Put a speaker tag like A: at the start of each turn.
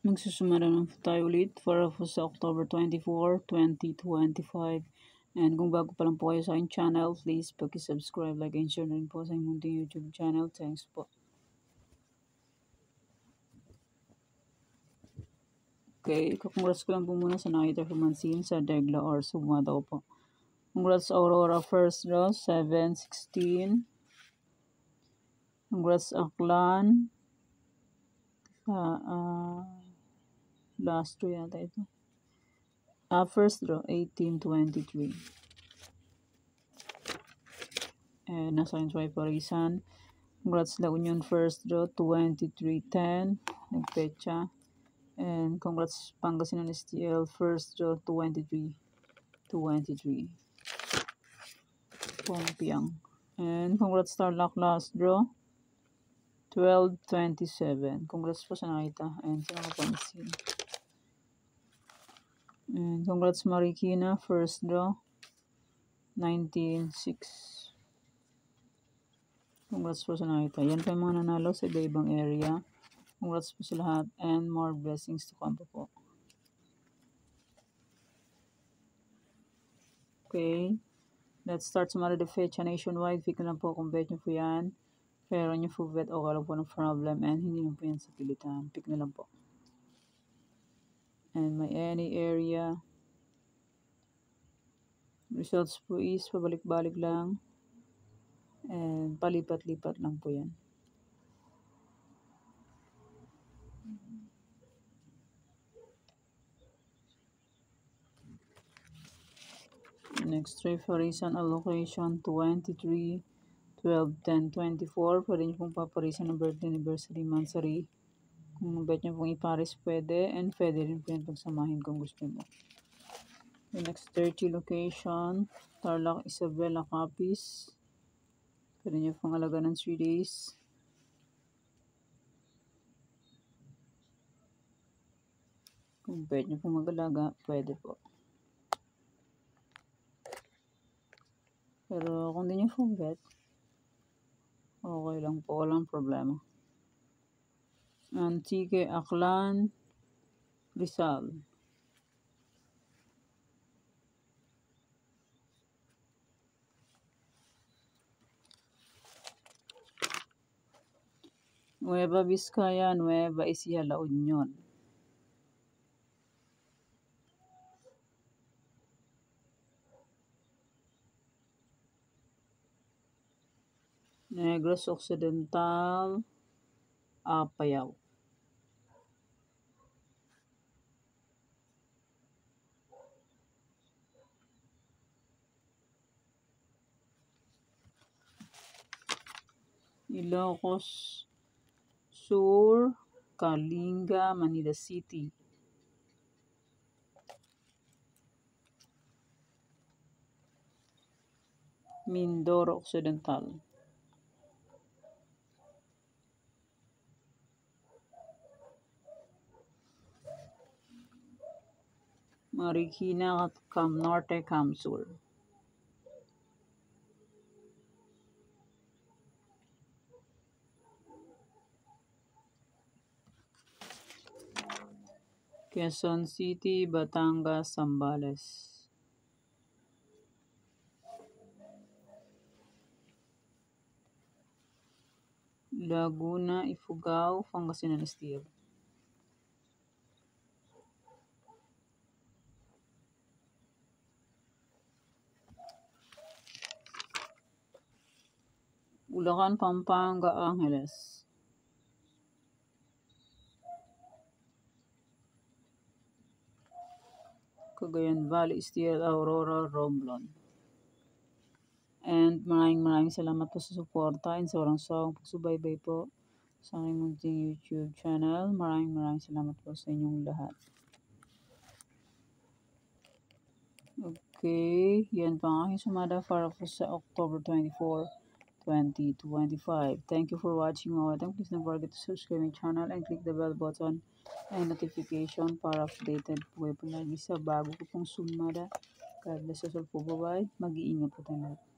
A: Magsusumara naman po tayo ulit para po sa October 24, 2025. And kung bago pa lang po kayo sa aking channel, please pag-subscribe, like, and share na rin po sa aking munting YouTube channel. Thanks po. Okay, congrats ko lang po muna sa nakita Romancin sa Degla or Sumada ko po. Congrats Aurora first draw, 7-16. Congrats Aklan. Last draw yata ito. First draw, 18-23. And nasa akin try Parisan. Congrats La Union first draw, 23-10. Nagpecha. And congrats Pangasinan STL first draw, 23-23. Pompiang. And congrats Tarlac last draw, 12-27. Congrats po sa nakita and sa nakapansin. And congrats Marikina first draw, 19-6. Congrats po sa nakita. Yan pa yung mga nanalo sa iba-ibang area. Congrats po sa lahat and more blessings to come po. Okay. Let's start sa mga fecha nationwide. Pick na lang po kung bet nyo po yan. Pero nyo po bet o kala po ng problem and hindi nyo po yan sa pilitan. Pick na lang po. And may any area. Results po is pabalik-balik lang. And palipat-lipat lang po yan. Next try for reason allocation 23, 12, 10, 24. Pwede nyo pong paparisan ng birthday anniversary monthsary. Kung bet nyo pong iparis pwede. And pwede rin po yan pagsamahin kung gusto mo. The next 30 location. Tarlac Isabela Capiz. Pwede nyo pong alaga ng 3 days. Kung bet nyo pong mag-alaga, pwede po. Pero kung di nyo pong bet, okay lang po, walang problema. Antique, Aklan, Rizal. Nueva Vizcaya, Nueva Ecija, La Union. Negros Occidental, Apayao. Ilocos Sur, Kalinga, Manila City. Mindoro Occidental. Marikina, Cam Norte, Cam Sur. Quezon City, Batangas, Zambales. Laguna, Ifugao, Pangasinan Steel. Bulacan, Pampanga, Angeles. Cagayan Valley, Steel, Aurora, Romblon. And maraming salamat po sa suporta and sa walang sawang pagsubaybay po sa aking munting YouTube channel. Maraming salamat po sa inyong lahat. Okay, yan pa ang aking sumada para po sa October 24, 2025. Thank you for watching mga watang. Please don't forget to subscribe my channel and click the bell button and notification para updated po kayo palagi sa bago ko pong sumada. God bless us all po. Bye-bye. Mag-iingat po tayo lahat.